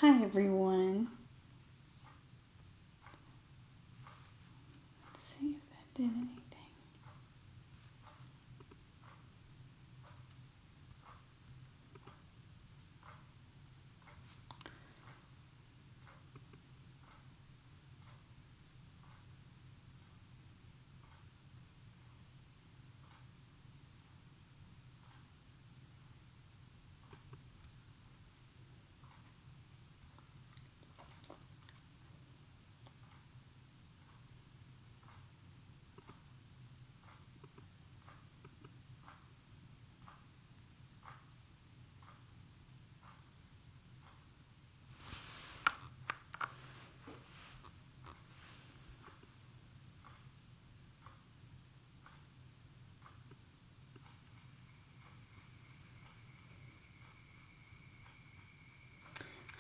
Hi everyone. Let's see if that did anything.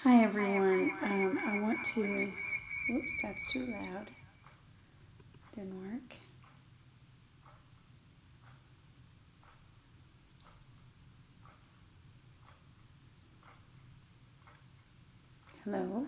Hi everyone. I want to. Whoops, that's too loud. Didn't work. Hello.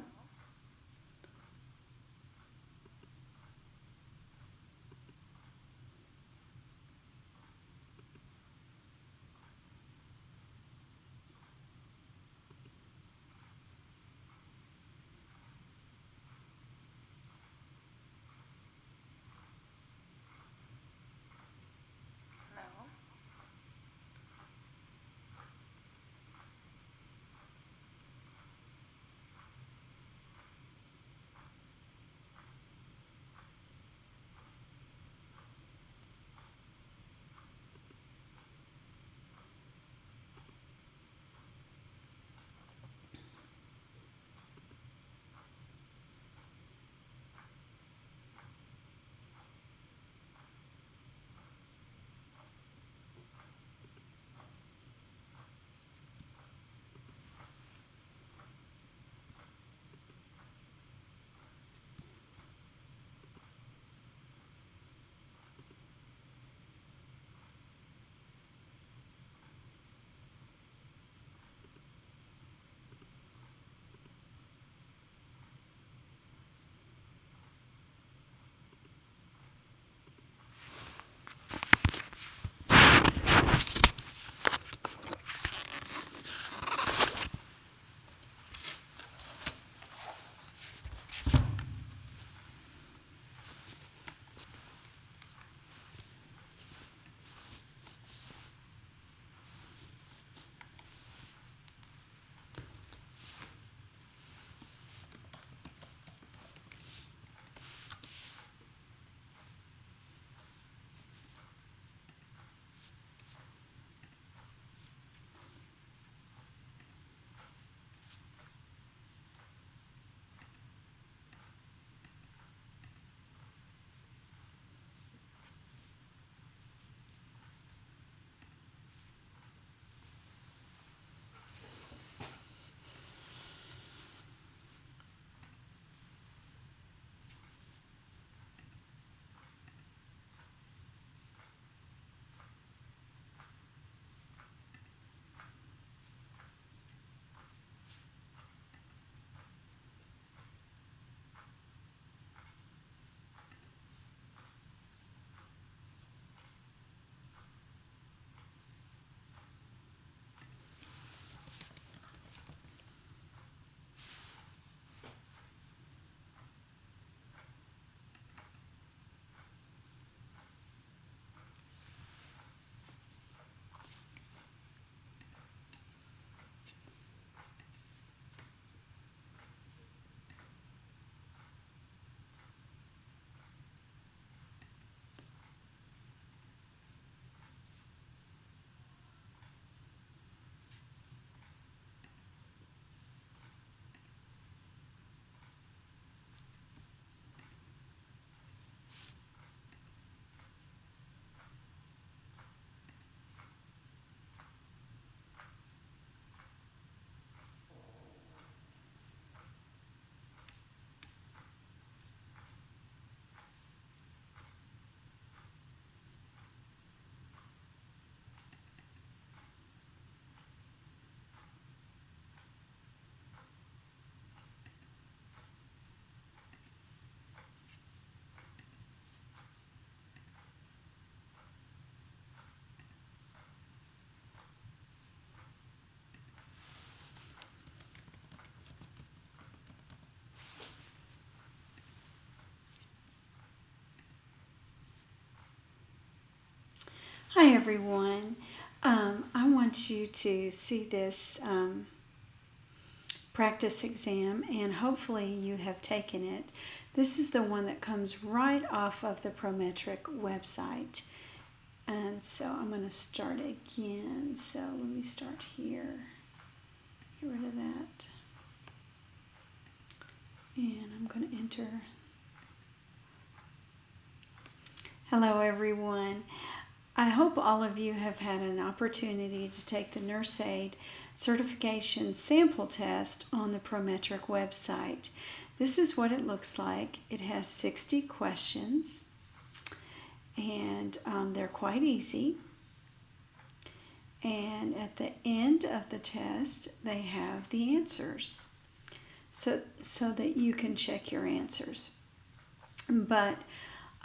Hi everyone. I want you to see this practice exam, and hopefully you have taken it. This is the one that comes right off of the Prometric website. And so I'm going to start again. So let me start here. Get rid of that. And I'm going to enter. Hello everyone. I hope all of you have had an opportunity to take the Nurse Aide Certification Sample Test on the Prometric website. This is what it looks like. It has 60 questions, and they're quite easy. And at the end of the test, they have the answers so that you can check your answers. But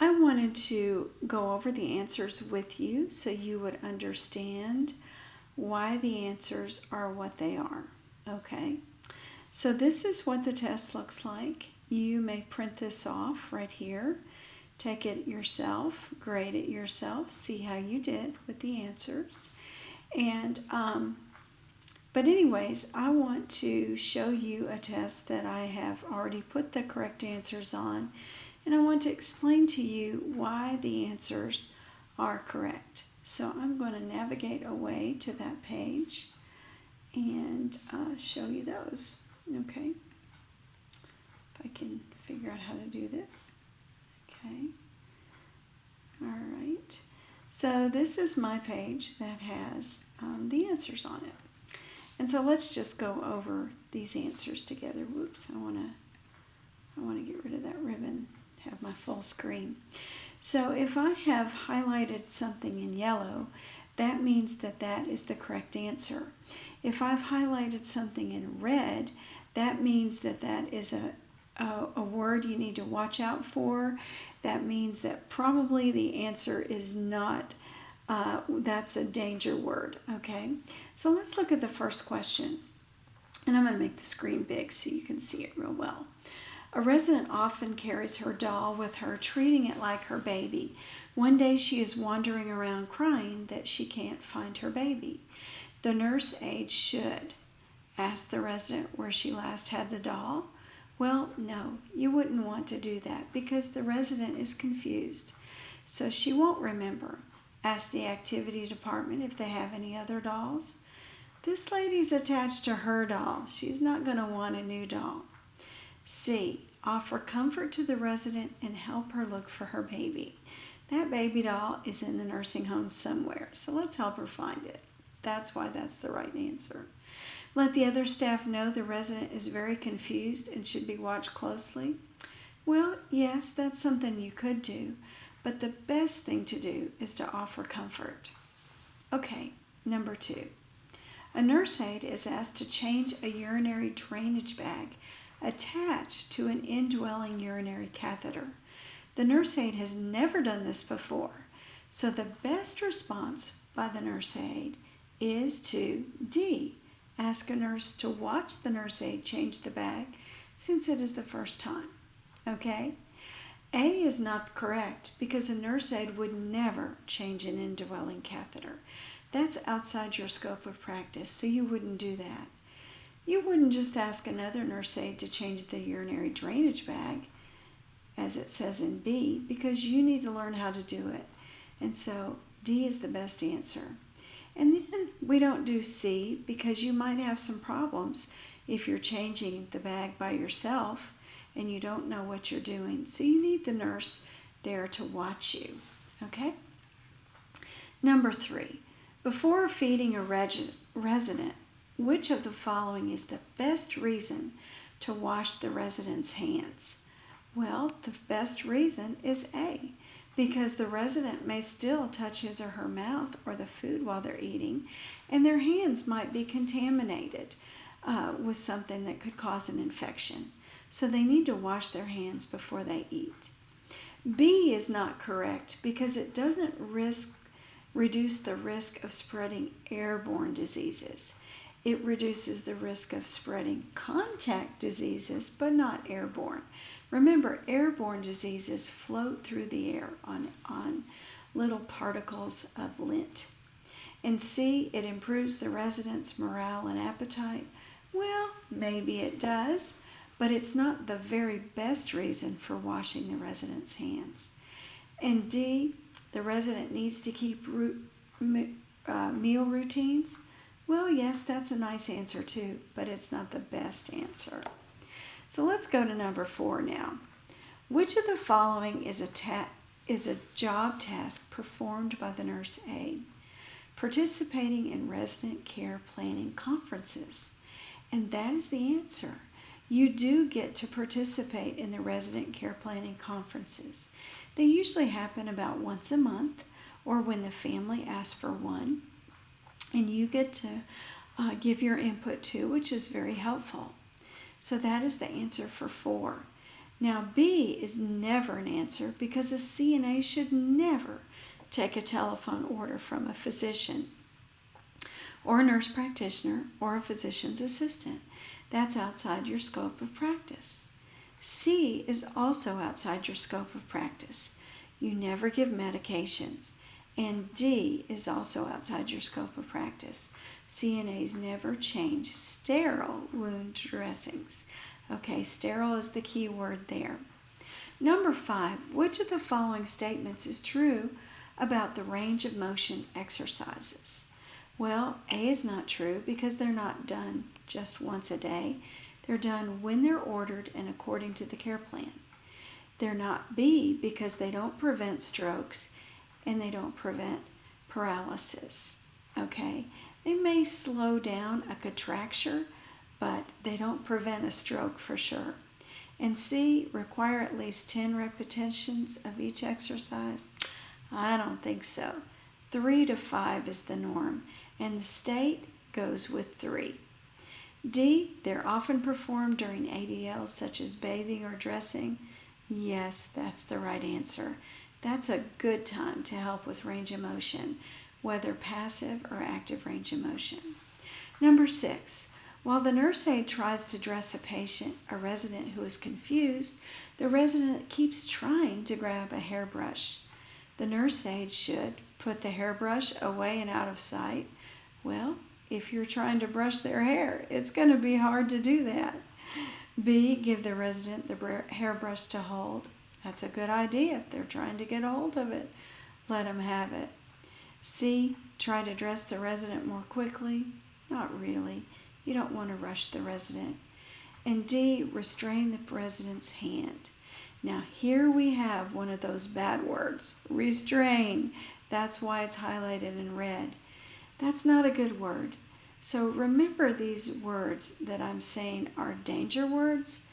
I wanted to go over the answers with you so you would understand why the answers are what they are. Okay, so this is what the test looks like. You may print this off right here, take it yourself, grade it yourself, see how you did with the answers. And but anyways, I want to show you a test that I have already put the correct answers on. And I want to explain to you why the answers are correct. So I'm going to navigate away to that page and show you those. Okay. If I can figure out how to do this. Okay. All right. So this is my page that has the answers on it. And so let's just go over these answers together. Whoops, I want to get rid of that ribbon. Have my full screen. So if I have highlighted something in yellow, that means that that is the correct answer. If I've highlighted something in red, that means that that is a word you need to watch out for. That means that probably the answer is not, that's a danger word, okay? So let's look at the first question. And I'm going to make the screen big so you can see it real well. A resident often carries her doll with her, treating it like her baby. One day she is wandering around crying that she can't find her baby. The nurse aide should ask the resident where she last had the doll. Well, no, you wouldn't want to do that because the resident is confused. So she won't remember. Ask the activity department if they have any other dolls. This lady's attached to her doll. She's not going to want a new doll. C. Offer comfort to the resident and help her look for her baby. That baby doll is in the nursing home somewhere, so let's help her find it. That's why that's the right answer. Let the other staff know the resident is very confused and should be watched closely. Well, yes, that's something you could do, but the best thing to do is to offer comfort. Okay, number 2. A nurse aide is asked to change a urinary drainage bag attached to an indwelling urinary catheter. The nurse aide has never done this before, so the best response by the nurse aide is to D. Ask a nurse to watch the nurse aide change the bag since it is the first time. Okay? A is not correct because a nurse aide would never change an indwelling catheter. That's outside your scope of practice, so you wouldn't do that. You wouldn't just ask another nurse aide to change the urinary drainage bag, as it says in B, because you need to learn how to do it. And so D is the best answer. And then we don't do C because you might have some problems if you're changing the bag by yourself and you don't know what you're doing. So you need the nurse there to watch you. Okay? Number 3. Before feeding a resident, which of the following is the best reason to wash the resident's hands? Well, the best reason is A, because the resident may still touch his or her mouth or the food while they're eating, and their hands might be contaminated with something that could cause an infection. So they need to wash their hands before they eat. B is not correct because it doesn't reduce the risk of spreading airborne diseases. It reduces the risk of spreading contact diseases, but not airborne. Remember, airborne diseases float through the air on little particles of lint. And C, it improves the resident's morale and appetite. Well, maybe it does, but it's not the very best reason for washing the resident's hands. And D, the resident needs to keep meal routines. Well, yes, that's a nice answer too, but it's not the best answer. So let's go to number 4 now. Which of the following is a job task performed by the nurse aide? Participating in resident care planning conferences. And that is the answer. You do get to participate in the resident care planning conferences. They usually happen about once a month or when the family asks for one. And you get to give your input too, which is very helpful. So that is the answer for 4. Now B is never an answer because a CNA should never take a telephone order from a physician or a nurse practitioner or a physician's assistant. That's outside your scope of practice. C is also outside your scope of practice. You never give medications. And D is also outside your scope of practice. CNAs never change sterile wound dressings. Okay, sterile is the key word there. Number 5, which of the following statements is true about the range of motion exercises? Well, A is not true because they're not done just once a day. They're done when they're ordered and according to the care plan. They're not B because they don't prevent strokes and they don't prevent paralysis. Okay? They may slow down a contracture, but they don't prevent a stroke for sure. And C, require at least 10 repetitions of each exercise. I don't think so. 3 to 5 is the norm, and the state goes with 3. D, they're often performed during ADLs such as bathing or dressing. Yes, that's the right answer. That's a good time to help with range of motion, whether passive or active range of motion. Number 6, while the nurse aide tries to dress a resident who is confused, the resident keeps trying to grab a hairbrush. The nurse aide should put the hairbrush away and out of sight. Well, if you're trying to brush their hair, it's going to be hard to do that. B, give the resident the hairbrush to hold. That's a good idea if they're trying to get a hold of it. Let them have it. C, try to dress the resident more quickly. Not really. You don't want to rush the resident. And D, restrain the resident's hand. Now here we have one of those bad words, restrain. That's why it's highlighted in red. That's not a good word. So remember these words that I'm saying are danger words.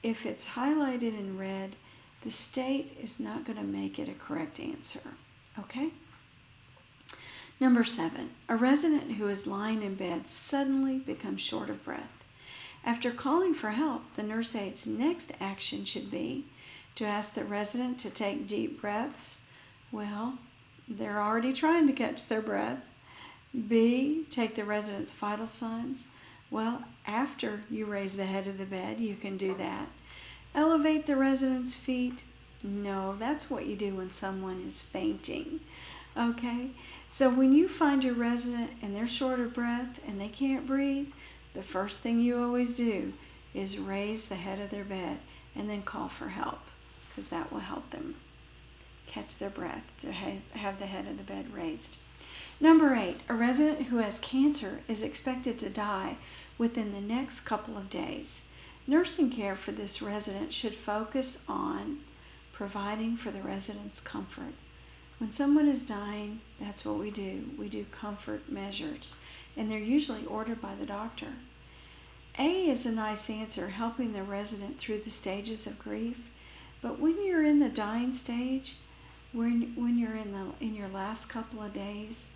If it's highlighted in red, the state is not going to make it a correct answer. Okay? Number 7, a resident who is lying in bed suddenly becomes short of breath. After calling for help, the nurse aide's next action should be to ask the resident to take deep breaths. Well, they're already trying to catch their breath. B, take the resident's vital signs. Well, after you raise the head of the bed, you can do that. Elevate the resident's feet. No, that's what you do when someone is fainting. Okay? So when you find your resident and they're short of breath and they can't breathe, the first thing you always do is raise the head of their bed and then call for help, because that will help them catch their breath, to have the head of the bed raised. Number 8, a resident who has cancer is expected to die within the next couple of days. Nursing care for this resident should focus on providing for the resident's comfort. When someone is dying, that's what we do. We do comfort measures, and they're usually ordered by the doctor. A is a nice answer, helping the resident through the stages of grief. But when you're in the dying stage, when you're in your last couple of days,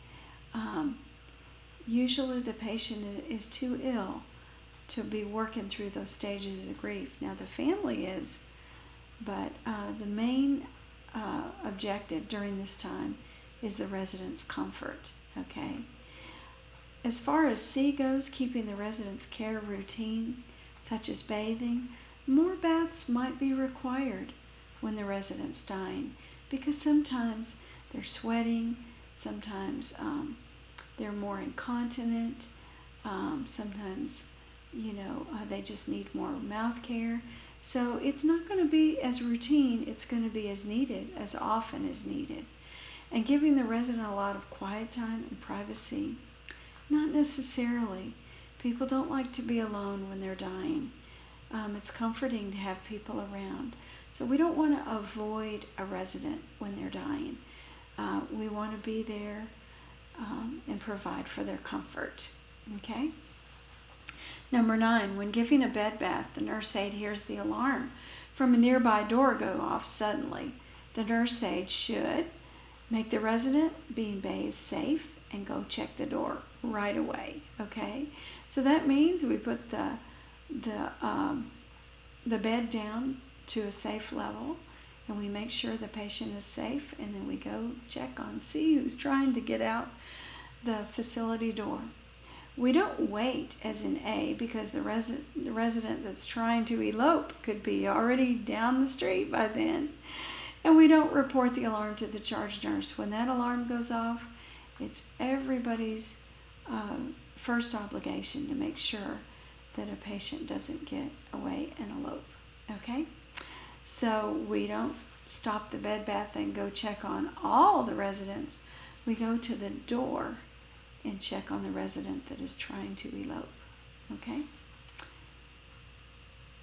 usually the patient is too ill to be working through those stages of grief. Now the family is, but the main objective during this time is the resident's comfort. Okay. As far as C goes, keeping the resident's care routine, such as bathing, more baths might be required when the resident's dying, because sometimes they're sweating. Sometimes they're more incontinent. Sometimes, they just need more mouth care. So it's not going to be as routine. It's going to be as needed, as often as needed. And giving the resident a lot of quiet time and privacy. Not necessarily. People don't like to be alone when they're dying. It's comforting to have people around. So we don't want to avoid a resident when they're dying. We want to be there and provide for their comfort. Okay? Number 9, when giving a bed bath, the nurse aide hears the alarm from a nearby door go off suddenly. The nurse aide should make the resident being bathed safe and go check the door right away. Okay? So that means we put the bed down to a safe level, and we make sure the patient is safe, and then we go check on, see who's trying to get out the facility door. We don't wait, as in A, because the resident that's trying to elope could be already down the street by then. And we don't report the alarm to the charge nurse. When that alarm goes off, it's everybody's first obligation to make sure that a patient doesn't get away and elope. Okay? So we don't stop the bed bath and go check on all the residents. We go to the door and check on the resident that is trying to elope. Okay?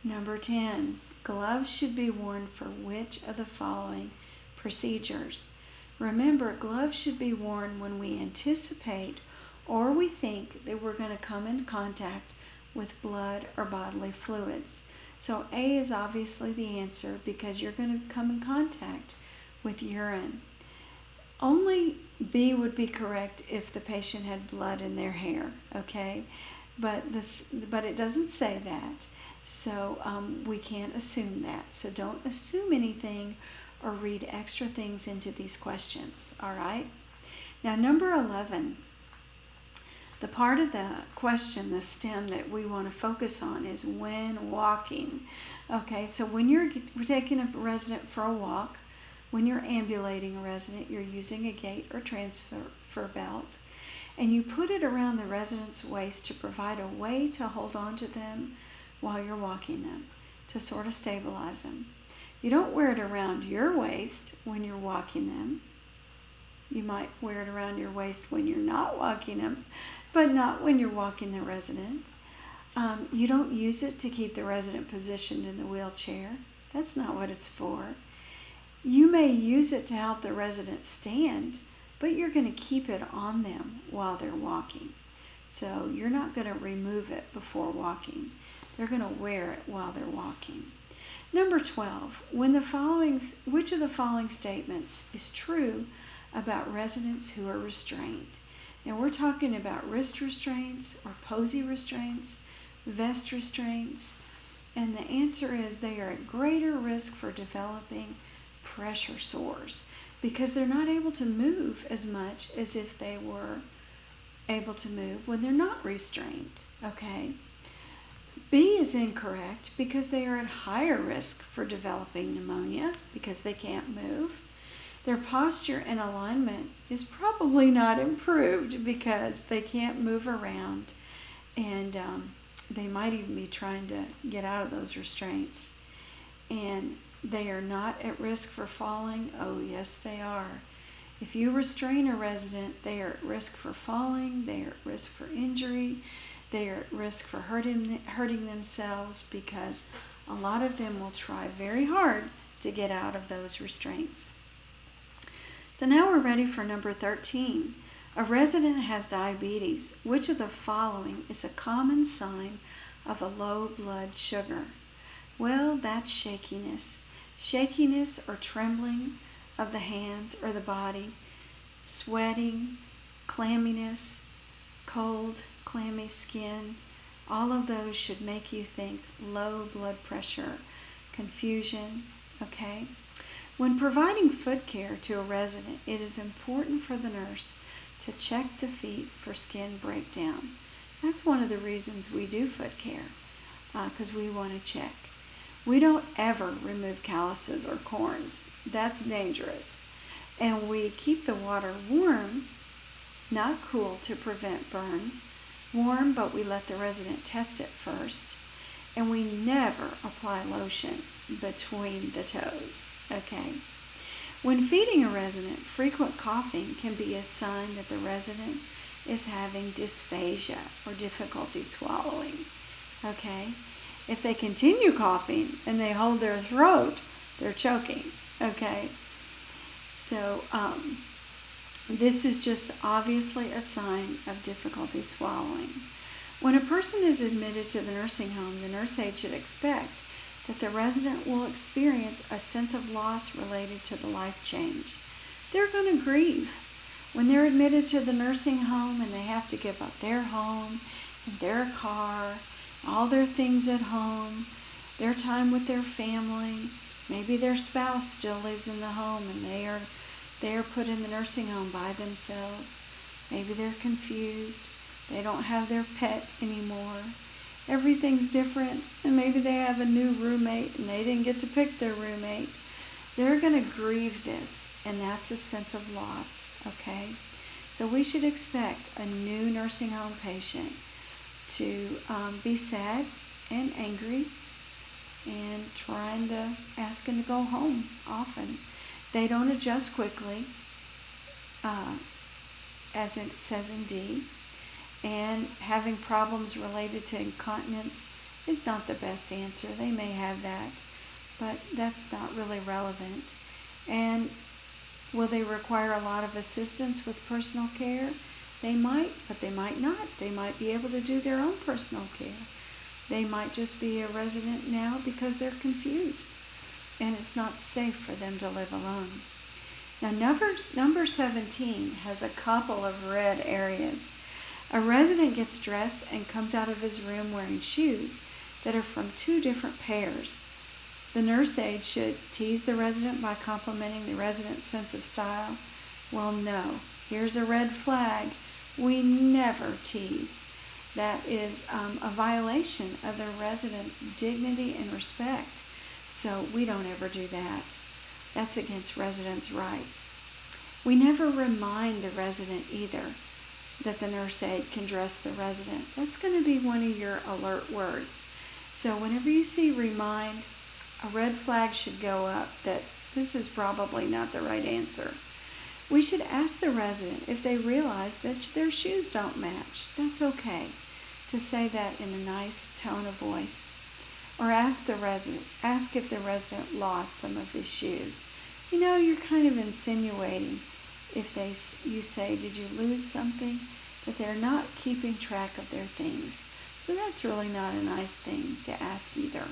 Number 10, gloves should be worn for which of the following procedures? Remember, gloves should be worn when we anticipate or we think that we're going to come in contact with blood or bodily fluids. So A is obviously the answer because you're going to come in contact with urine. Only B would be correct if the patient had blood in their hair, okay? But it doesn't say that, so we can't assume that. So don't assume anything or read extra things into these questions, all right? Now, number 11, the part of the question, the stem that we want to focus on is when walking. Okay, so when we're taking a resident for a walk, when you're ambulating a resident, you're using a gait or transfer belt, and you put it around the resident's waist to provide a way to hold on to them while you're walking them, to sort of stabilize them. You don't wear it around your waist when you're walking them. You might wear it around your waist when you're not walking them, but not when you're walking the resident. You don't use it to keep the resident positioned in the wheelchair. That's not what it's for. You may use it to help the resident stand, but you're going to keep it on them while they're walking. So you're not going to remove it before walking. They're going to wear it while they're walking. Number 12, which of the following statements is true about residents who are restrained? Now we're talking about wrist restraints or posy restraints, vest restraints, and the answer is they are at greater risk for developing pressure sores because they're not able to move as much as if they were able to move when they're not restrained. Okay? B is incorrect because they are at higher risk for developing pneumonia because they can't move. Their posture and alignment is probably not improved because they can't move around, and they might even be trying to get out of those restraints. And they are not at risk for falling. Oh, yes, they are. If you restrain a resident, they are at risk for falling. They are at risk for injury. They are at risk for hurting themselves because a lot of them will try very hard to get out of those restraints. So now we're ready for number 13. A resident has diabetes. Which of the following is a common sign of a low blood sugar? Well, that's shakiness. Shakiness or trembling of the hands or the body, sweating, clamminess, cold, clammy skin. All of those should make you think low blood pressure, confusion, okay? When providing foot care to a resident, it is important for the nurse to check the feet for skin breakdown. That's one of the reasons we do foot care, because we want to check. We don't ever remove calluses or corns. That's dangerous. And we keep the water warm, not cool to prevent burns, warm, but we let the resident test it first. And we never apply lotion between the toes, okay? When feeding a resident, frequent coughing can be a sign that the resident is having dysphagia or difficulty swallowing, okay? If they continue coughing and they hold their throat, they're choking, okay? So this is just obviously a sign of difficulty swallowing. When a person is admitted to the nursing home, the nurse aide should expect that the resident will experience a sense of loss related to the life change. They're going to grieve. When they're admitted to the nursing home and they have to give up their home and their car, all their things at home, their time with their family, maybe their spouse still lives in the home and they are put in the nursing home by themselves. Maybe they're confused. They don't have their pet anymore. Everything's different, and maybe they have a new roommate and they didn't get to pick their roommate. They're going to grieve this, and that's a sense of loss, okay? So we should expect a new nursing home patient to be sad and angry and trying to ask them to go home often. They don't adjust quickly, as it says in D. And having problems related to incontinence is not the best answer. They may have that, but that's not really relevant. And will they require a lot of assistance with personal care? They might, but they might not. They might be able to do their own personal care. They might just be a resident now because they're confused, and it's not safe for them to live alone. Now, number 17 has a couple of red areas. A resident gets dressed and comes out of his room wearing shoes that are from two different pairs. The nurse aide should tease the resident by complimenting the resident's sense of style. Well, no. Here's a red flag. We never tease. That is a violation of the resident's dignity and respect. So we don't ever do that. That's against residents' rights. We never remind the resident either that the nurse aide can dress the resident. That's going to be one of your alert words. So whenever you see remind, a red flag should go up that this is probably not the right answer. We should ask the resident if they realize that their shoes don't match. That's okay to say that in a nice tone of voice. Or ask if the resident lost some of his shoes. You know, you're kind of insinuating if you say, did you lose something? That they're not keeping track of their things. So that's really not a nice thing to ask either.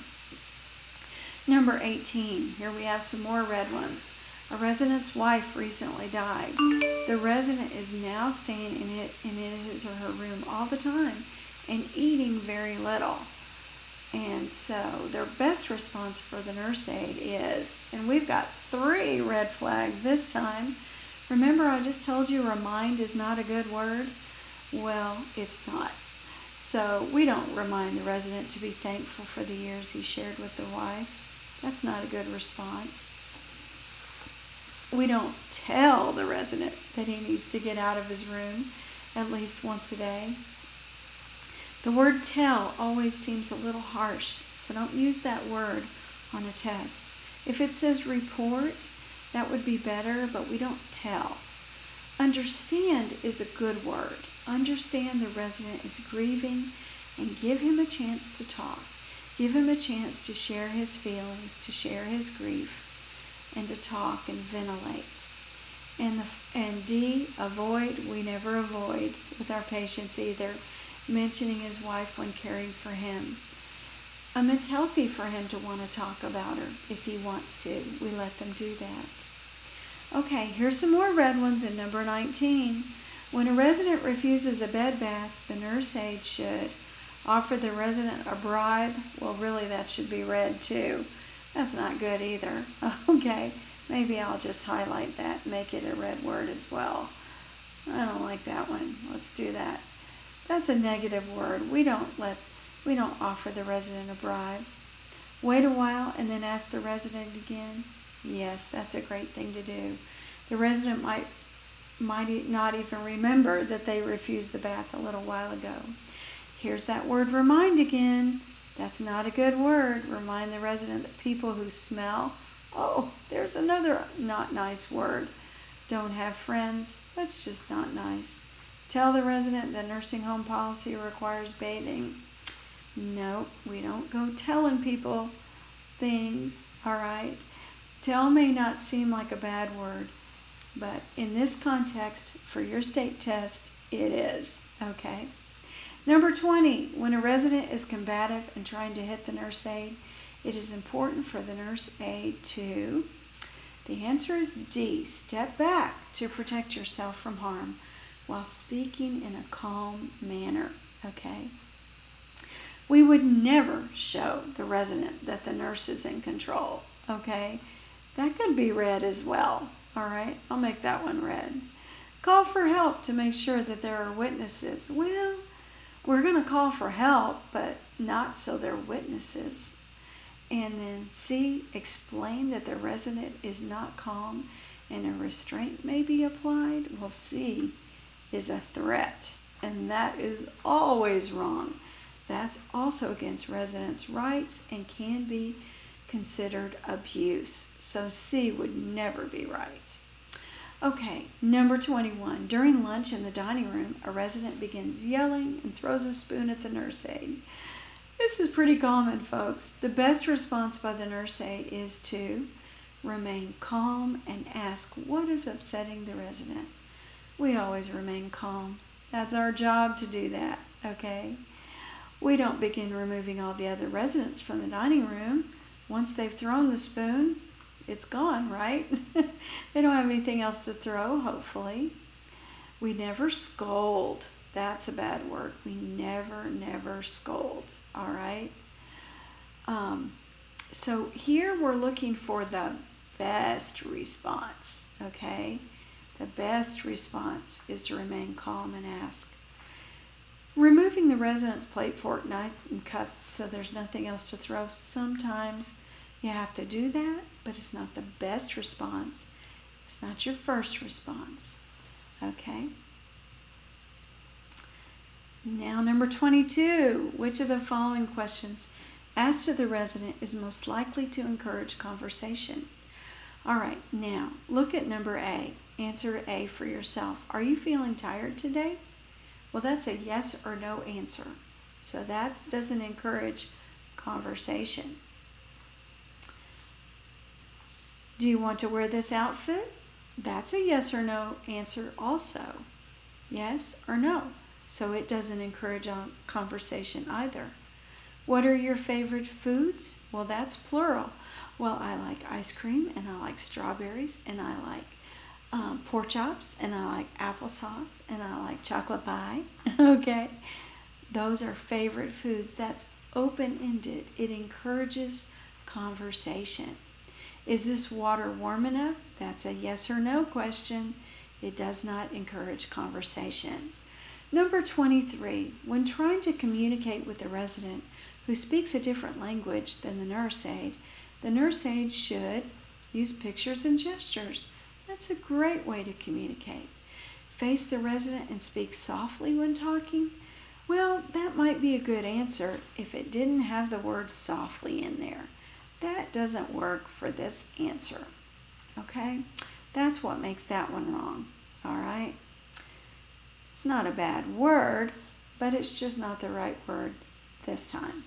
Number 18, here we have some more red ones. A resident's wife recently died. The resident is now staying in his or her room all the time and eating very little. And so their best response for the nurse aide is, and we've got 3 red flags this time. Remember I just told you remind is not a good word? Well, it's not. So we don't remind the resident to be thankful for the years he shared with the wife. That's not a good response. We don't tell the resident that he needs to get out of his room at least once a day. The word tell always seems a little harsh, so don't use that word on a test. If it says report, that would be better, but we don't tell. Understand is a good word. Understand the resident is grieving and give him a chance to talk. Give him a chance to share his feelings, to share his grief, and to talk and ventilate. And D, avoid. We never avoid with our patients either. Mentioning his wife when caring for him. It's healthy for him to want to talk about her if he wants to. We let them do that. Okay, here's some more red ones in number 19. When a resident refuses a bed bath, the nurse aide should offer the resident a bribe. Well, really, that should be red too. That's not good either. Okay, maybe I'll just highlight that and make it a red word as well. I don't like that one. Let's do that. That's a negative word. We don't offer the resident a bribe. Wait a while and then ask the resident again. Yes, that's a great thing to do. The resident might not even remember that they refused the bath a little while ago. Here's that word remind again. That's not a good word. Remind the resident that people who smell, oh, there's another not nice word. Don't have friends. That's just not nice. Tell the resident the nursing home policy requires bathing. No, we don't go telling people things, all right? Tell may not seem like a bad word, but in this context, for your state test, it is, okay? Number 20, when a resident is combative and trying to hit the nurse aide, it is important for the nurse aide to, the answer is D, step back to protect yourself from harm while speaking in a calm manner, okay? We would never show the resident that the nurse is in control, okay? That could be red as well, all right? I'll make that one red. Call for help to make sure that there are witnesses. Well, we're going to call for help, but not so they're witnesses. And then C, explain that the resident is not calm and a restraint may be applied. Well, C is a threat, and that is always wrong. That's also against residents' rights and can be considered abuse. So C would never be right. Okay, number 21. During lunch in the dining room, a resident begins yelling and throws a spoon at the nurse aide. This is pretty common, folks. The best response by the nurse aide is to remain calm and ask what is upsetting the resident. We always remain calm. That's our job to do that, okay? We don't begin removing all the other residents from the dining room. Once they've thrown the spoon, it's gone, right? They don't have anything else to throw, hopefully. We never scold. That's a bad word. We never scold, all right? So here we're looking for the best response, okay? The best response is to remain calm and ask. Removing the resident's plate, fork, knife, and cup so there's nothing else to throw. Sometimes you have to do that, but it's not the best response. It's not your first response. Okay? Now, number 22. Which of the following questions asked to the resident is most likely to encourage conversation? All right, now look at number A. Answer A for yourself. Are you feeling tired today? Well, that's a yes or no answer. So that doesn't encourage conversation. Do you want to wear this outfit? That's a yes or no answer also. Yes or no. So it doesn't encourage conversation either. What are your favorite foods? Well, that's plural. Well, I like ice cream, and I like strawberries, and I like pork chops, and I like applesauce, and I like chocolate pie. Okay? Those are favorite foods. That's open-ended. It encourages conversation. Is this water warm enough? That's a yes or no question. It does not encourage conversation. Number 23. When trying to communicate with a resident who speaks a different language than the nurse aide should use pictures and gestures. That's a great way to communicate. Face the resident and speak softly when talking. Well, that might be a good answer if it didn't have the word softly in there. That doesn't work for this answer. Okay? That's what makes that one wrong. All right? It's not a bad word, but it's just not the right word this time.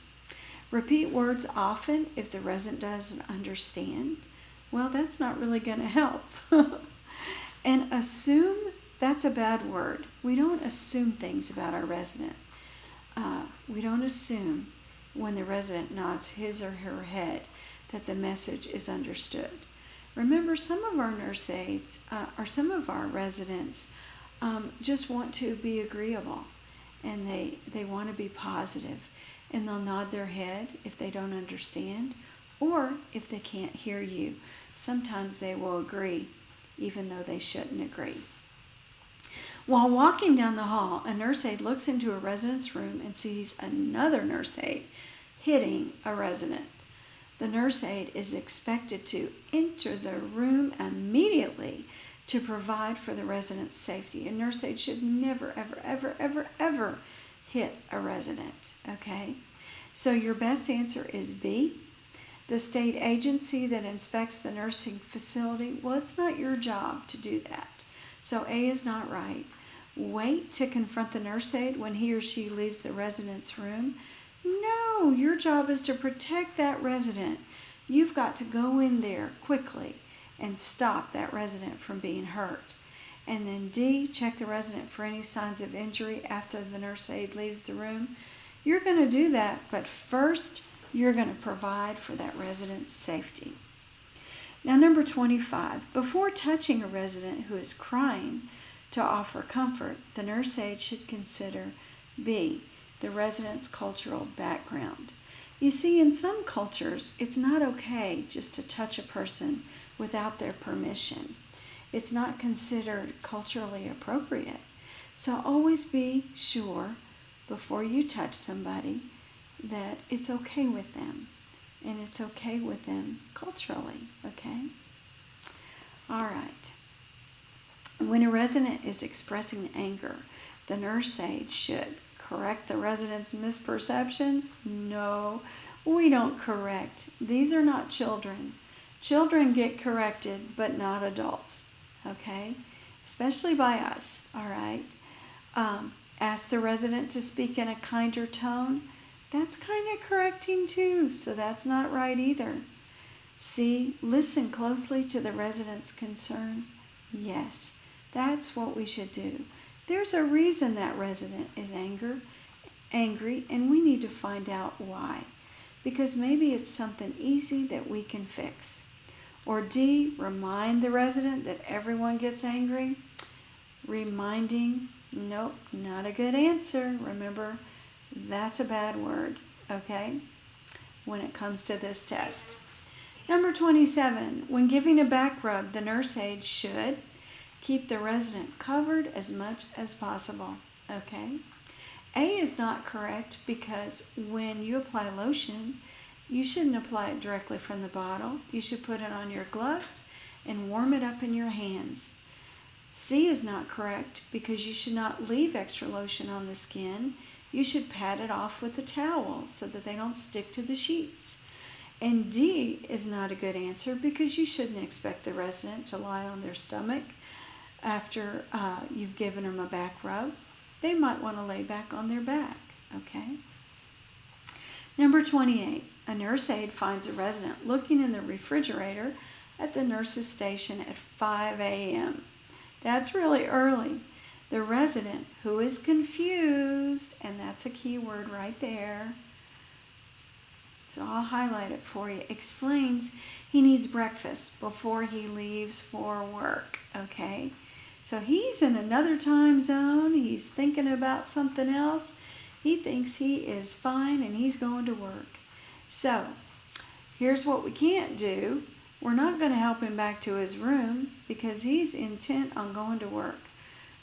Repeat words often if the resident doesn't understand. Well, that's not really going to help. And assume, that's a bad word. We don't assume things about our resident. We don't assume when the resident nods his or her head that the message is understood. Remember, some of our nurse aides or some of our residents just want to be agreeable, and they want to be positive, and they'll nod their head if they don't understand or if they can't hear you. Sometimes they will agree even though they shouldn't agree. While walking down the hall, a nurse aide looks into a resident's room and sees another nurse aide hitting a resident. The nurse aide is expected to enter the room immediately to provide for the resident's safety. A nurse aide should never, ever, ever, ever, ever hit a resident, okay? So your best answer is B. The state agency that inspects the nursing facility, well, it's not your job to do that. So A is not right. Wait to confront the nurse aide when he or she leaves the resident's room. No, your job is to protect that resident. You've got to go in there quickly and stop that resident from being hurt. And then D, check the resident for any signs of injury after the nurse aide leaves the room. You're going to do that, but first you're going to provide for that resident's safety. Now, number 25, before touching a resident who is crying to offer comfort, the nurse aide should consider B, the resident's cultural background. You see, in some cultures, it's not okay just to touch a person without their permission. It's not considered culturally appropriate. So always be sure before you touch somebody that it's okay with them, and it's okay with them culturally, okay? All right. When a resident is expressing anger, the nurse aide should correct the resident's misperceptions. No, we don't correct. These are not children. Children get corrected, but not adults, okay? Especially by us, all right? Ask the resident to speak in a kinder tone. That's kind of correcting too, so that's not right either. See, listen closely to the resident's concerns. Yes, that's what we should do. There's a reason that resident is angry, and we need to find out why. Because maybe it's something easy that we can fix. Or D, remind the resident that everyone gets angry. Reminding, nope, not a good answer. Remember, that's a bad word, okay, when it comes to this test. Number 27, when giving a back rub, the nurse aide should keep the resident covered as much as possible, okay? A is not correct because when you apply lotion, you shouldn't apply it directly from the bottle. You should put it on your gloves and warm it up in your hands. C is not correct because you should not leave extra lotion on the skin. You should pat it off with a towel so that they don't stick to the sheets. And D is not a good answer because you shouldn't expect the resident to lie on their stomach after you've given them a back rub. They might want to lay back on their back, okay? Number 28, a nurse aide finds a resident looking in the refrigerator at the nurse's station at 5 a.m. That's really early. The resident, who is confused, and that's a key word right there, so I'll highlight it for you, explains he needs breakfast before he leaves for work, okay? So he's in another time zone. He's thinking about something else. He thinks he is fine and he's going to work. So here's what we can't do. We're not going to help him back to his room because he's intent on going to work.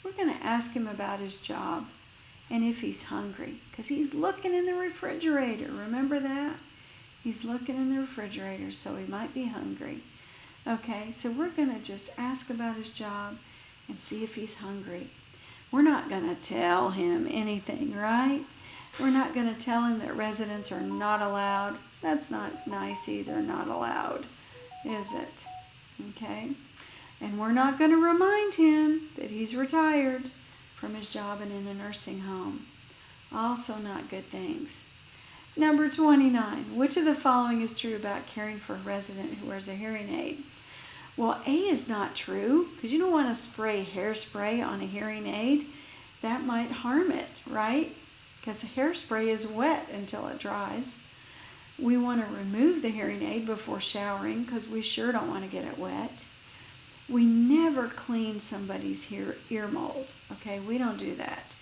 We're going to ask him about his job and if he's hungry because he's looking in the refrigerator. Remember that? He's looking in the refrigerator, so he might be hungry. Okay, so we're going to just ask about his job and see if he's hungry. We're not going to tell him anything, right? We're not going to tell him that residents are not allowed. That's not nice either, not allowed, is it? Okay? And we're not going to remind him that he's retired from his job and in a nursing home. Also not good things. Number 29, which of the following is true about caring for a resident who wears a hearing aid? Well, A is not true because you don't want to spray hairspray on a hearing aid. That might harm it, right? Because hairspray is wet until it dries. We want to remove the hearing aid before showering because we sure don't want to get it wet. We never clean somebody's ear mold, okay? We don't do that.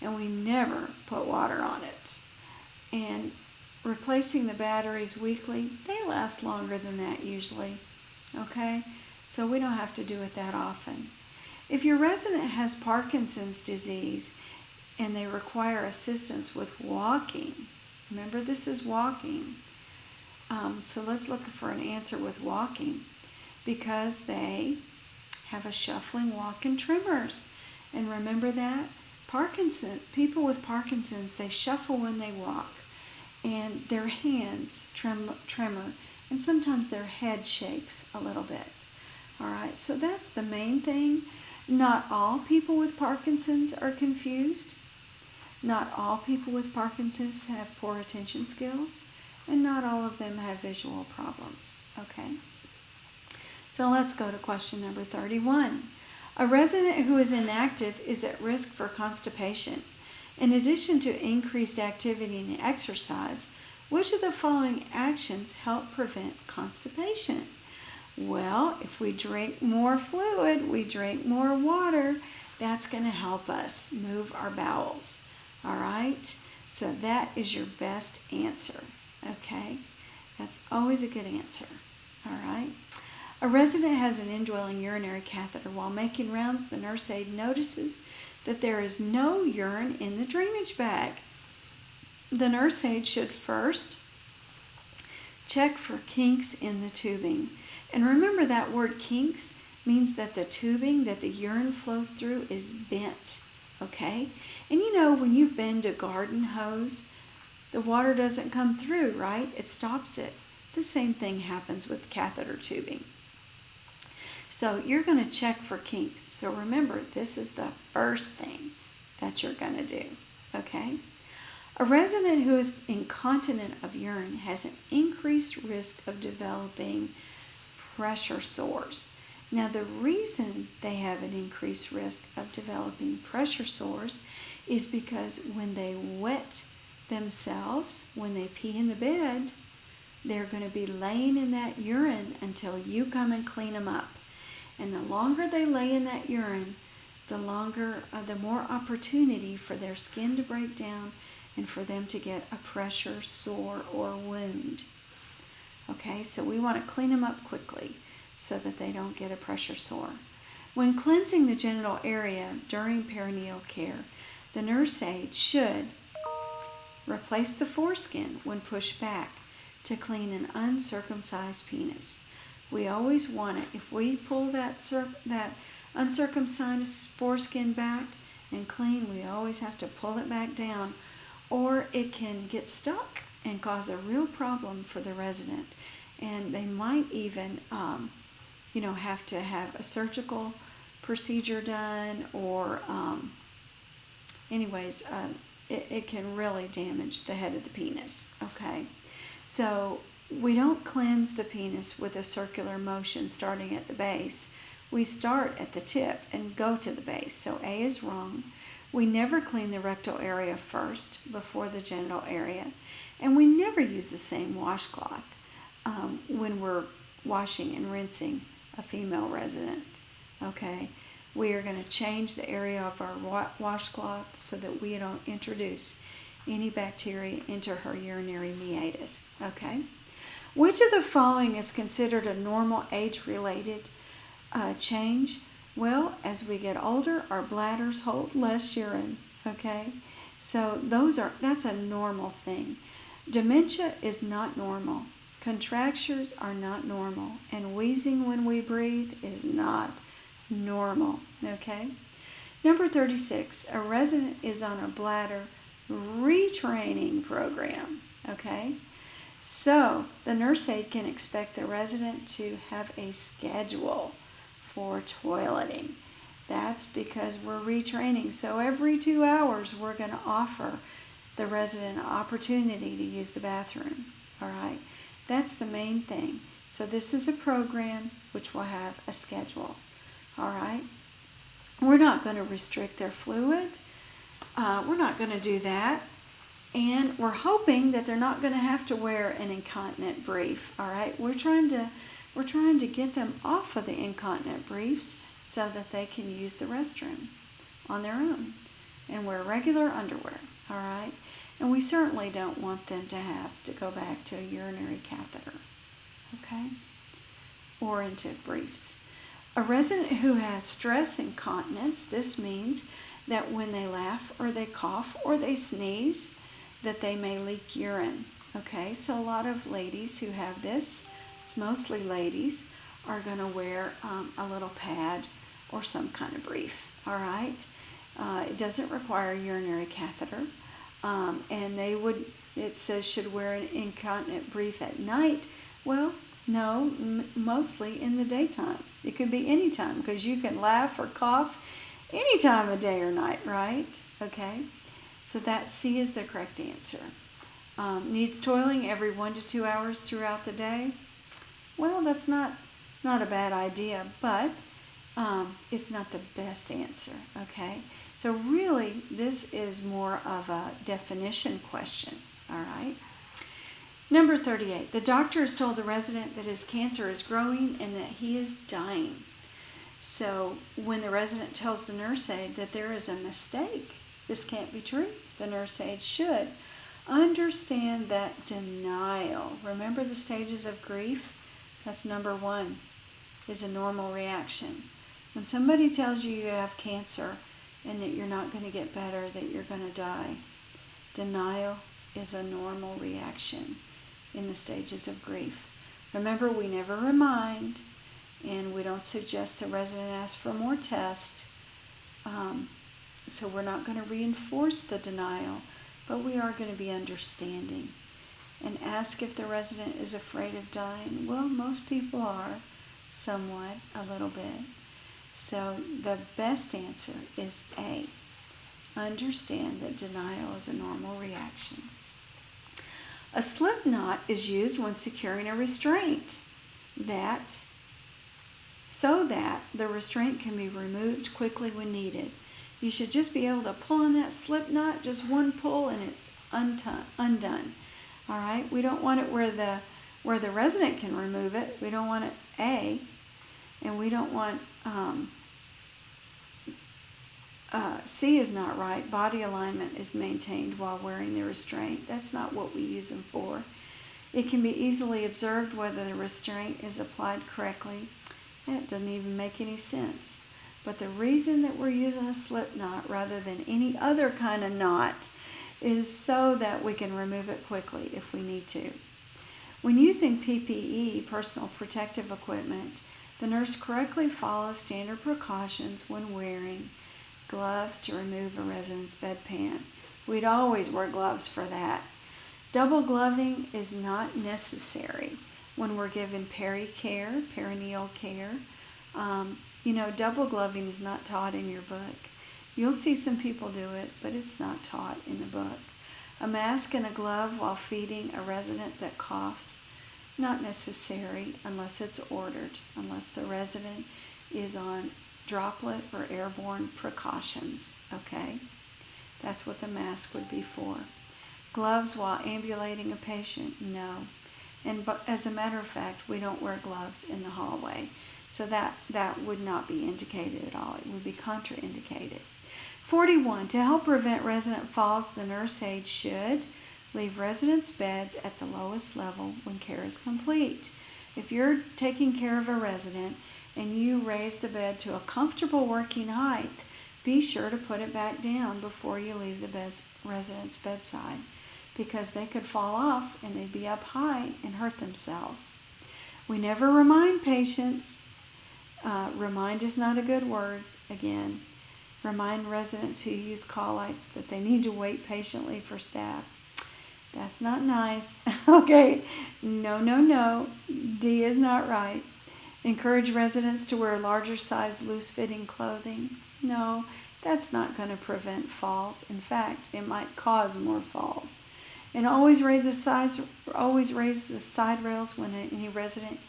And we never put water on it. And replacing the batteries weekly, they last longer than that usually, okay? So we don't have to do it that often. If your resident has Parkinson's disease and they require assistance with walking, remember this is walking, so let's look for an answer with walking, because they have a shuffling walk and tremors. And remember that? People with Parkinson's, they shuffle when they walk, and their hands tremor, and sometimes their head shakes a little bit. All right, so that's the main thing. Not all people with Parkinson's are confused. Not all people with Parkinson's have poor attention skills, and not all of them have visual problems. Okay? So let's go to question number 31. A resident who is inactive is at risk for constipation. In addition to increased activity and exercise, which of the following actions help prevent constipation? Well, if we drink more fluid, we drink more water, that's going to help us move our bowels. All right? So that is your best answer. Okay? That's always a good answer. All right? A resident has an indwelling urinary catheter. While making rounds, the nurse aide notices that there is no urine in the drainage bag. The nurse aide should first check for kinks in the tubing. And remember, that word kinks means that the tubing that the urine flows through is bent. Okay? And you know, when you've been to garden hose, the water doesn't come through, right? It stops it. The same thing happens with catheter tubing. So you're going to check for kinks. So remember, this is the first thing that you're going to do. Okay? A resident who is incontinent of urine has an increased risk of developing pressure sores. Now, the reason they have an increased risk of developing pressure sores is because when they wet themselves, when they pee in the bed, they're going to be laying in that urine until you come and clean them up. And the longer they lay in that urine, the more opportunity for their skin to break down and for them to get a pressure sore or wound. Okay, so we want to clean them up quickly so that they don't get a pressure sore. When cleansing the genital area during perineal care, the nurse aide should replace the foreskin when pushed back to clean an uncircumcised penis. We always want it. If we pull that uncircumcised foreskin back and clean, we always have to pull it back down, or it can get stuck and cause a real problem for the resident. And they might even, have to have a surgical procedure done, or it can really damage the head of the penis. Okay, so we don't cleanse the penis with a circular motion starting at the base. We start at the tip and go to the base. So A is wrong. We never clean the rectal area first before the genital area. And we never use the same washcloth when we're washing and rinsing a female resident. Okay? We are going to change the area of our washcloth so that we don't introduce any bacteria into her urinary meatus. Okay? Which of the following is considered a normal age-related change? Well, as we get older, our bladders hold less urine. Okay? So that's a normal thing. Dementia is not normal. Contractures are not normal. And wheezing when we breathe is not normal. Okay? Number 36, a resident is on a bladder retraining program. Okay? So the nurse aide can expect the resident to have a schedule for toileting. That's because we're retraining. So every 2 hours, we're going to offer the resident an opportunity to use the bathroom. All right? That's the main thing. So this is a program which will have a schedule. All right? We're not going to restrict their fluid. We're not going to do that. And we're hoping that they're not going to have to wear an incontinent brief. All right? We're trying to get them off of the incontinent briefs so that they can use the restroom on their own and wear regular underwear. All right? And we certainly don't want them to have to go back to a urinary catheter. Okay? Or into briefs. A resident who has stress incontinence, this means that when they laugh or they cough or they sneeze, that they may leak urine. Okay, so a lot of ladies who have this, it's mostly ladies, are going to wear a little pad or some kind of brief, all right? It doesn't require a urinary catheter, and it says should wear an incontinent brief at night. Well, no, mostly in the daytime. It could be any time, because you can laugh or cough any time of day or night, right? Okay, so that C is the correct answer. Needs toiling every 1 to 2 hours throughout the day. Well, that's not a bad idea, but it's not the best answer, okay? So really, this is more of a definition question, all right? Number 38, the doctor has told the resident that his cancer is growing and that he is dying. So when the resident tells the nurse aide that there is a mistake, this can't be true, the nurse aide should understand that denial. Remember the stages of grief? That's number 1, is a normal reaction. When somebody tells you you have cancer and that you're not going to get better, that you're going to die, denial is a normal reaction in the stages of grief. Remember, we never remind, and we don't suggest the resident ask for more tests. So we're not going to reinforce the denial, but we are going to be understanding and ask if the resident is afraid of dying. Well, most people are, somewhat, a little bit. So the best answer is A. Understand that denial is a normal reaction. A slip knot is used when securing a restraint so that the restraint can be removed quickly when needed. You should just be able to pull on that slip knot, just one pull and it's undone. All right, we don't want it where the resident can remove it. We don't want it A, and we don't want C is not right. Body alignment is maintained while wearing the restraint. That's not what we use them for. It can be easily observed whether the restraint is applied correctly. It doesn't even make any sense. But the reason that we're using a slip knot rather than any other kind of knot is so that we can remove it quickly if we need to. When using PPE, personal protective equipment, the nurse correctly follows standard precautions when wearing gloves to remove a resident's bedpan. We'd always wear gloves for that. Double gloving is not necessary when we're given perineal care. Double gloving is not taught in your book. You'll see some people do it, but it's not taught in the book. A mask and a glove while feeding a resident that coughs, not necessary unless it's ordered, unless the resident is on droplet or airborne precautions, okay? That's what the mask would be for. Gloves while ambulating a patient, no. And as a matter of fact, we don't wear gloves in the hallway. So that would not be indicated at all. It would be contraindicated. 41, to help prevent resident falls, the nurse aide should leave residents' beds at the lowest level when care is complete. If you're taking care of a resident and you raise the bed to a comfortable working height, be sure to put it back down before you leave the resident's bedside, because they could fall off and they'd be up high and hurt themselves. We never remind patients. Remind is not a good word. Again, remind residents who use call lights that they need to wait patiently for staff. That's not nice. Okay, no. D is not right. Encourage residents to wear larger size loose-fitting clothing. No, that's not going to prevent falls. In fact, it might cause more falls. And always raise the side rails when any resident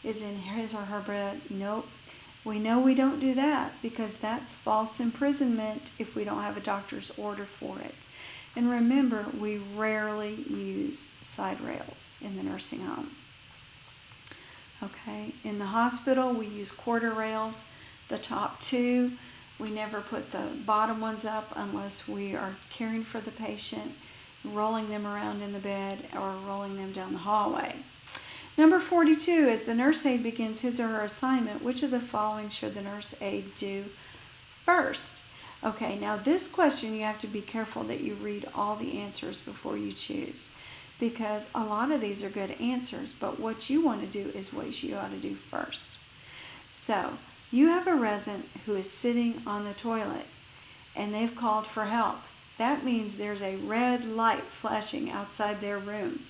is in his or her bed. Nope. We know we don't do that because that's false imprisonment if we don't have a doctor's order for it. And remember, we rarely use side rails in the nursing home. Okay, in the hospital we use quarter rails, the top two. We never put the bottom ones up unless we are caring for the patient, rolling them around in the bed or rolling them down the hallway. Number 42, as the nurse aide begins his or her assignment, which of the following should the nurse aide do first? Okay, now this question you have to be careful that you read all the answers before you choose, because a lot of these are good answers, but what you want to do is what you ought to do first. So, You have a resident who is sitting on the toilet and they've called for help. That means there's a red light flashing outside their room.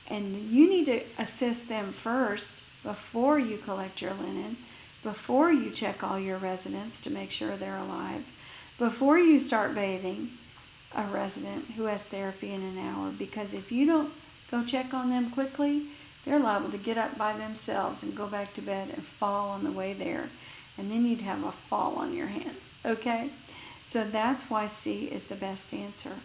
And you need to assist them first before you collect your linen, before you check all your residents to make sure they're alive, before you start bathing a resident who has therapy in an hour. Because if you don't go check on them quickly, they're liable to get up by themselves and go back to bed and fall on the way there. And then you'd have a fall on your hands, okay? So that's why C is the best answer.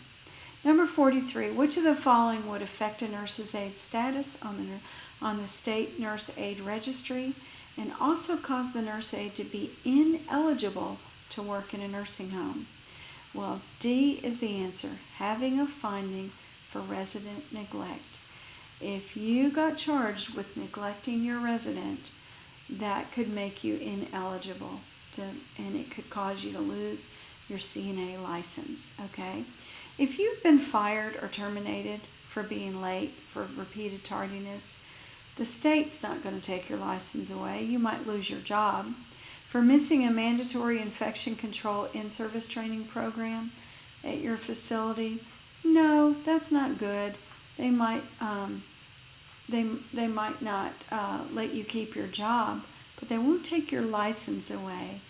Number 43, which of the following would affect a nurse's aide status on the state nurse aide registry and also cause the nurse aide to be ineligible to work in a nursing home? Well, D is the answer, having a finding for resident neglect. If you got charged with neglecting your resident, that could make you ineligible and it could cause you to lose your CNA license, okay? If you've been fired or terminated for being late, for repeated tardiness, the state's not going to take your license away. You might lose your job. For missing a mandatory infection control in-service training program at your facility, no, that's not good. They might not let you keep your job, but they won't take your license away.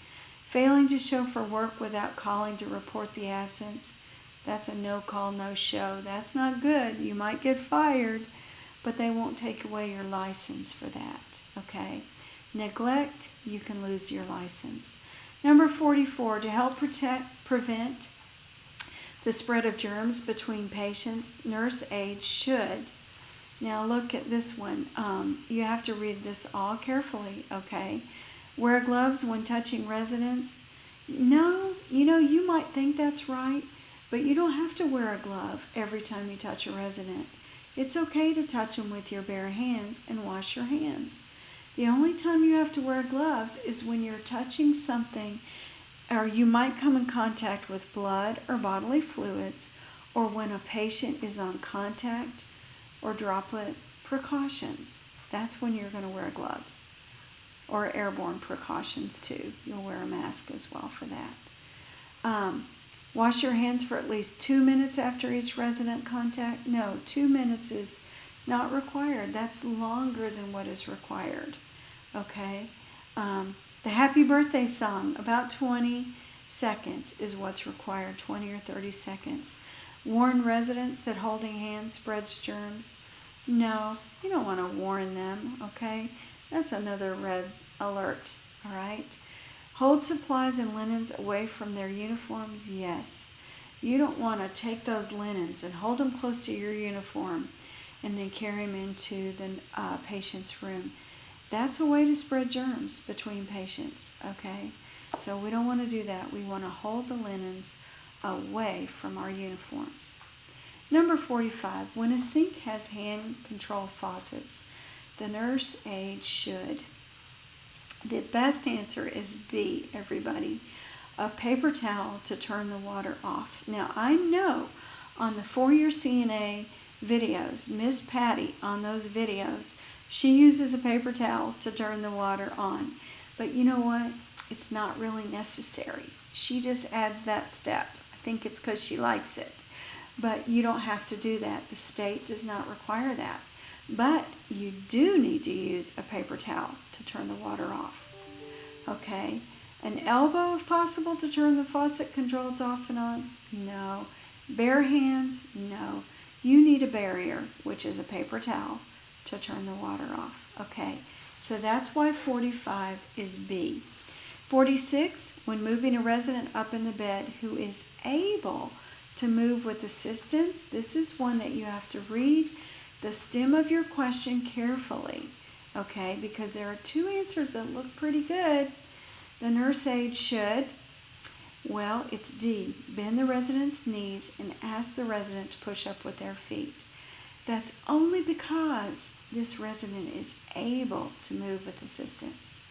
Failing to show for work without calling to report the absence, that's a no call, no show. That's not good. You might get fired, but they won't take away your license for that, okay? Neglect, you can lose your license. Number 44, to help prevent the spread of germs between patients, nurse aides should. Now look at this one. You have to read this all carefully, okay? Wear gloves when touching residents. No, you might think that's right, but you don't have to wear a glove every time you touch a resident. It's okay to touch them with your bare hands and wash your hands. The only time you have to wear gloves is when you're touching something, or you might come in contact with blood or bodily fluids, or when a patient is on contact or droplet precautions. That's when you're going to wear gloves. Or airborne precautions too. You'll wear a mask as well for that. Wash your hands for at least 2 minutes after each resident contact. No, 2 minutes is not required. That's longer than what is required. Okay? The happy birthday song, about 20 seconds is what's required, 20 or 30 seconds. Warn residents that holding hands spreads germs. No, you don't want to warn them, okay? That's another red alert, all right? Hold supplies and linens away from their uniforms, yes. You don't want to take those linens and hold them close to your uniform and then carry them into the patient's room. That's a way to spread germs between patients, okay? So we don't want to do that. We want to hold the linens away from our uniforms. Number 45, when a sink has hand control faucets, the nurse aide should. The best answer is B, everybody. A paper towel to turn the water off. Now, I know on the 4-year CNA videos, Miss Patty on those videos, she uses a paper towel to turn the water on. But you know what? It's not really necessary. She just adds that step. I think it's because she likes it. But you don't have to do that. The state does not require that. But you do need to use a paper towel to turn the water off. Okay? An elbow, if possible, to turn the faucet controls off and on? No. Bare hands? No. You need a barrier, which is a paper towel, to turn the water off. Okay? So that's why 45 is B. 46, when moving a resident up in the bed who is able to move with assistance, this is one that you have to read the stem of your question carefully, okay, because there are 2 answers that look pretty good. The nurse aide should, well, it's D, bend the resident's knees and ask the resident to push up with their feet. That's only because this resident is able to move with assistance.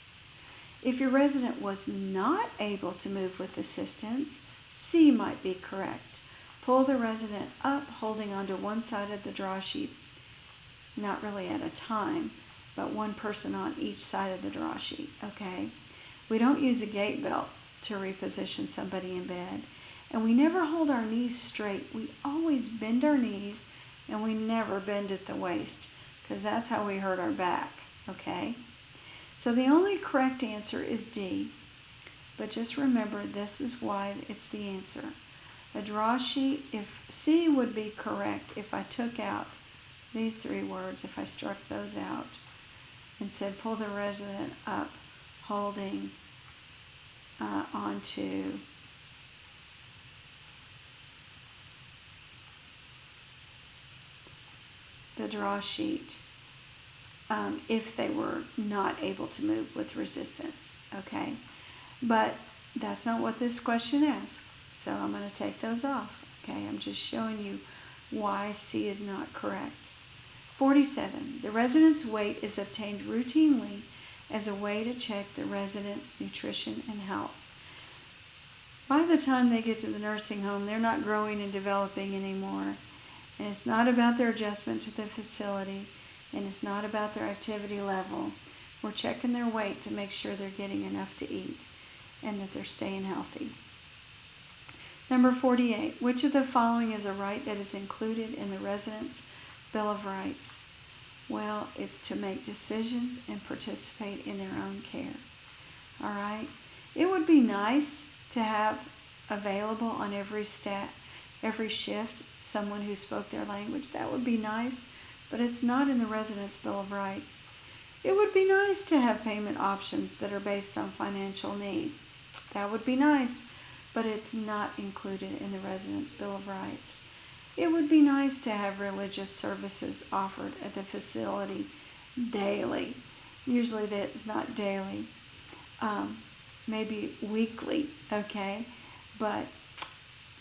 If your resident was not able to move with assistance, C might be correct. Pull the resident up, holding onto one side of the draw sheet, not really at a time, but one person on each side of the draw sheet, okay? We don't use a gait belt to reposition somebody in bed. And we never hold our knees straight. We always bend our knees, and we never bend at the waist, because that's how we hurt our back, okay? So the only correct answer is D. But just remember, this is why it's the answer. A draw sheet, if C would be correct if I took out these three words, if I struck those out and said pull the resident up, holding onto the draw sheet, if they were not able to move with resistance, okay? But that's not what this question asks, so I'm going to take those off, okay? I'm just showing you why C is not correct. 47. The resident's weight is obtained routinely as a way to check the resident's nutrition and health. By the time they get to the nursing home, they're not growing and developing anymore. And it's not about their adjustment to the facility, and it's not about their activity level. We're checking their weight to make sure they're getting enough to eat and that they're staying healthy. Number 48. Which of the following is a right that is included in the resident's Bill of Rights? Well, it's to make decisions and participate in their own care. All right? It would be nice to have available on every shift someone who spoke their language. That would be nice, but it's not in the resident's Bill of Rights. It would be nice to have payment options that are based on financial need. That would be nice, but it's not included in the resident's Bill of Rights. It would be nice to have religious services offered at the facility daily. Usually that's not daily, maybe weekly, okay? But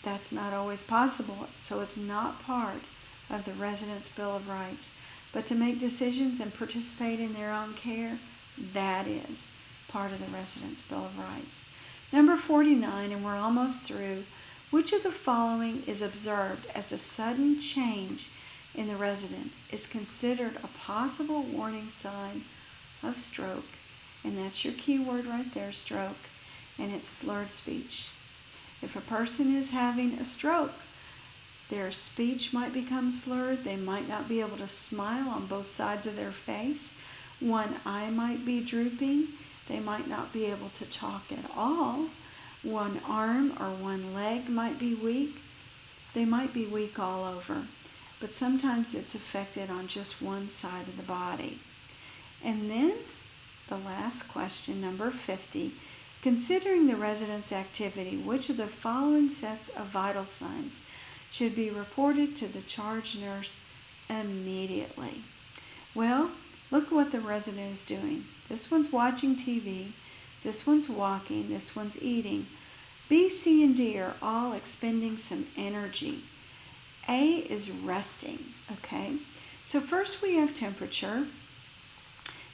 that's not always possible, so it's not part of the resident's Bill of Rights. But to make decisions and participate in their own care, that is part of the resident's Bill of Rights. Number 49, and we're almost through. Which of the following is observed as a sudden change in the resident is considered a possible warning sign of stroke? And that's your key word right there, stroke, and it's slurred speech. If a person is having a stroke, their speech might become slurred. They might not be able to smile on both sides of their face. One eye might be drooping. They might not be able to talk at all. One arm or one leg might be weak. They might be weak all over, but sometimes it's affected on just one side of the body. And then the last question, number 50, considering the resident's activity, which of the following sets of vital signs should be reported to the charge nurse immediately? Well, look what the resident is doing. This one's watching TV. This one's walking, this one's eating. B, C, and D are all expending some energy. A is resting, okay? So first we have temperature,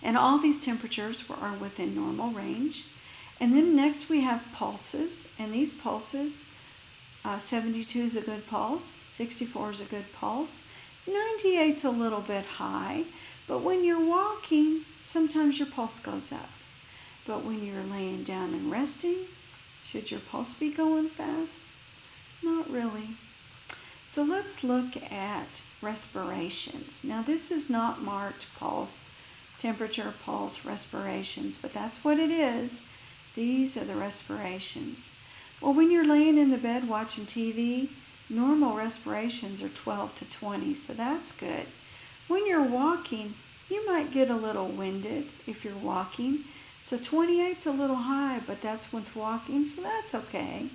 and all these temperatures are within normal range. And then next we have pulses, and these pulses, 72 is a good pulse, 64 is a good pulse, 98 is a little bit high, but when you're walking, sometimes your pulse goes up. But when you're laying down and resting, should your pulse be going fast? Not really. So let's look at respirations. Now this is not marked pulse, temperature, pulse, respirations, but that's what it is. These are the respirations. Well, when you're laying in the bed watching TV, normal respirations are 12 to 20, so that's good. When you're walking, you might get a little winded if you're walking. So 28's a little high, but that's what's walking, so that's okay.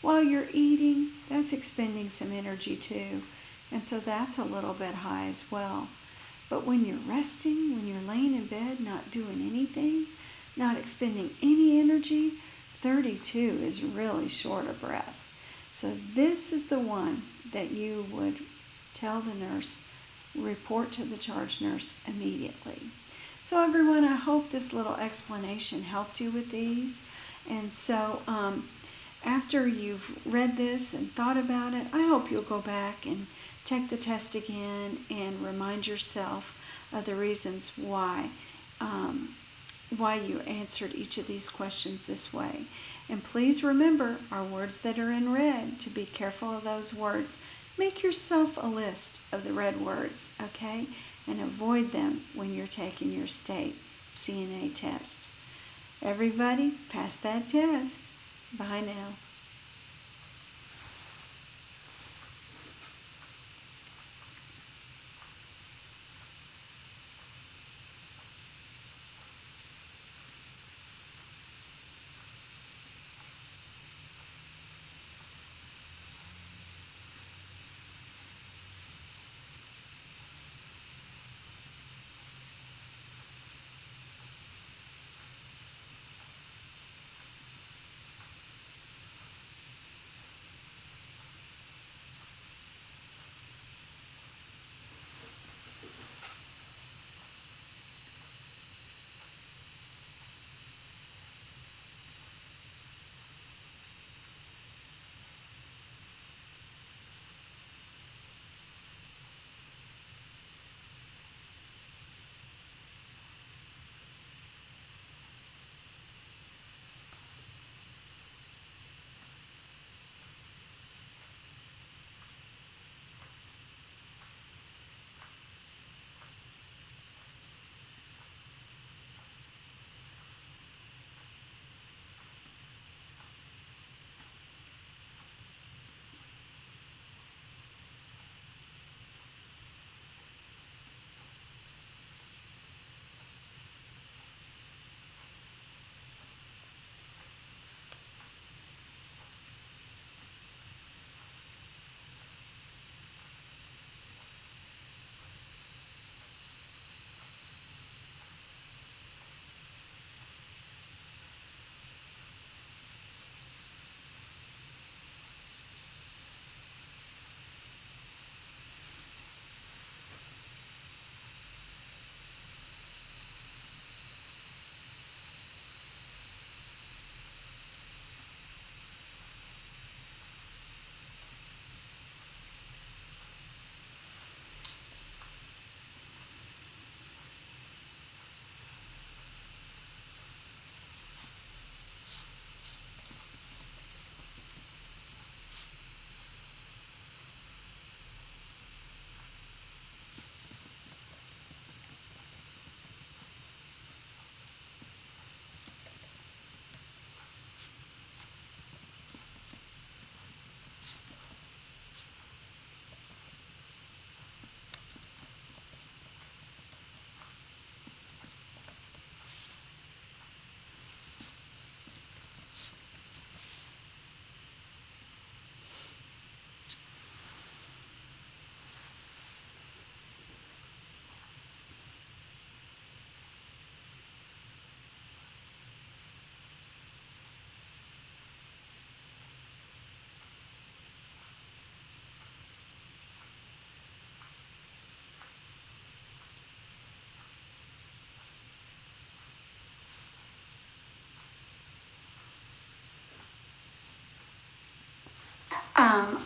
While you're eating, that's expending some energy too, and so that's a little bit high as well. But when you're resting, when you're laying in bed, not doing anything, not expending any energy, 32 is really short of breath. So this is the one that you would tell the nurse, report to the charge nurse immediately. So everyone, I hope this little explanation helped you with these. And so after you've read this and thought about it, I hope you'll go back and take the test again and remind yourself of the reasons why why you answered each of these questions this way. And please remember our words that are in red, to be careful of those words. Make yourself a list of the red words, okay? And avoid them when you're taking your state CNA test. Everybody, pass that test. Bye now.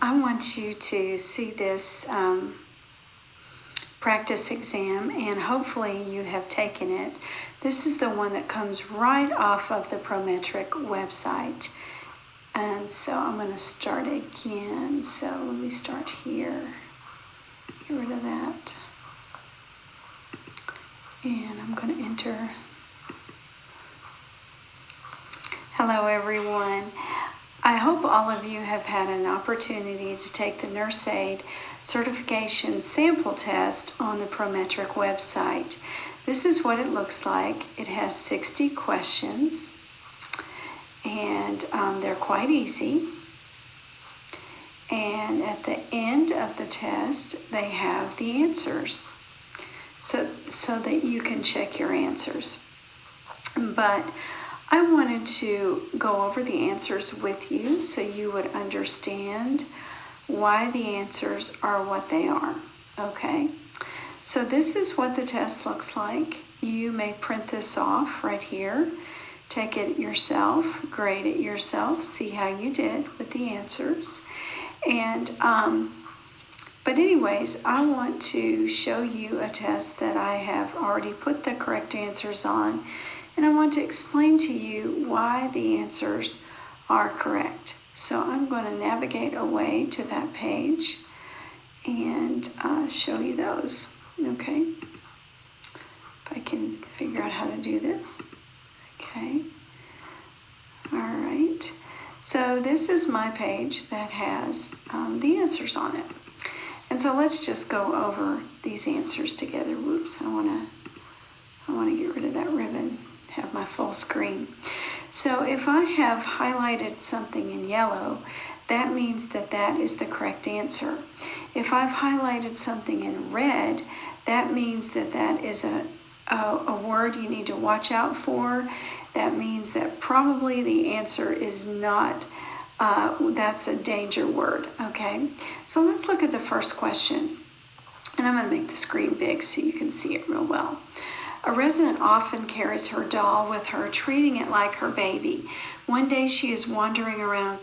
I want you to see this practice exam, and hopefully you have taken it. This is the one that comes right off of the Prometric website. And so I'm going to start again. So let me start here. Get rid of that. And I'm going to enter. Hello everyone. I hope all of you have had an opportunity to take the Nurse Aide Certification Sample Test on the Prometric website. This is what it looks like. It has 60 questions, and they're quite easy. And at the end of the test, they have the answers, so that you can check your answers. But I wanted to go over the answers with you so you would understand why the answers are what they are, okay? So this is what the test looks like. You may print this off right here, take it yourself, grade it yourself, see how you did with the answers. And, but anyways, I want to show you a test that I have already put the correct answers on. and I want to explain to you why the answers are correct. So I'm going to navigate away to that page and show you those. Okay, if I can figure out how to do this. Okay, all right. So this is my page that has the answers on it. And so let's just go over these answers together. Whoops, I want to get rid of that ribbon, have my full screen. So if I have highlighted something in yellow, that means that that is the correct answer. If I've highlighted something in red, that means that that is a word you need to watch out for. That means that probably the answer is not, that's a danger word, okay? So let's look at the first question. And I'm going to make the screen big so you can see it real well. A resident often carries her doll with her, treating it like her baby. One day she is wandering around